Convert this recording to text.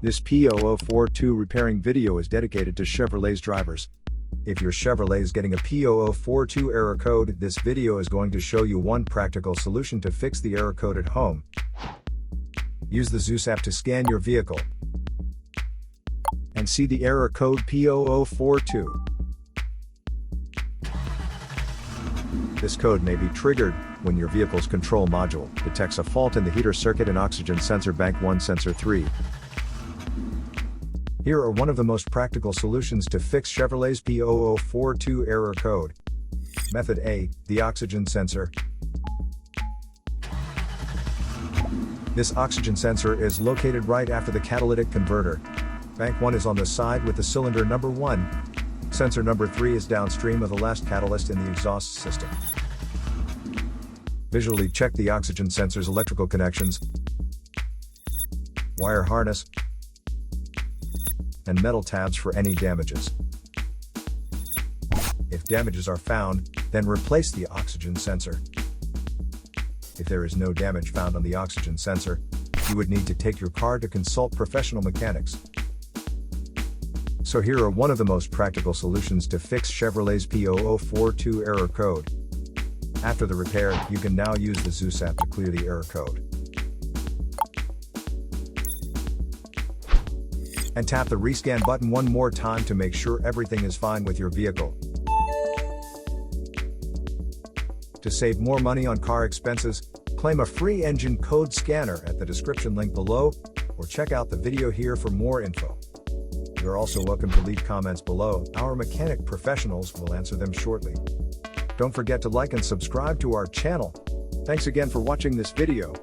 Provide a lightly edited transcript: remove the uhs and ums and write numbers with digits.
This P0042 repairing video is dedicated to Chevrolet's drivers. If your Chevrolet is getting a P0042 error code, this video is going to show you one practical solution to fix the error code at home. Use the HO2S app to scan your vehicle and see the error code P0042. This code may be triggered when your vehicle's control module detects a fault in the heater circuit and oxygen sensor bank 1 sensor 3. Here are one of the most practical solutions to fix Chevrolet's P0042 error code. Method A, the oxygen sensor. This oxygen sensor is located right after the catalytic converter. Bank 1 is on the side with the cylinder number 1. Sensor number 3 is downstream of the last catalyst in the exhaust system. Visually check the oxygen sensor's electrical connections, wire harness, and metal tabs for any damages. If damages are found, then replace the oxygen sensor. If there is no damage found on the oxygen sensor, you would need to take your car to consult professional mechanics. So here are one of the most practical solutions to fix Chevrolet's P0042 error code. After the repair, you can now use the HO2S app to clear the error code. And tap the rescan button one more time to make sure everything is fine with your vehicle. To save more money on car expenses, claim a free engine code scanner at the description link below, or check out the video here for more info. You're also welcome to leave comments below. Our mechanic professionals will answer them shortly. Don't forget to like and subscribe to our channel. Thanks again for watching this video.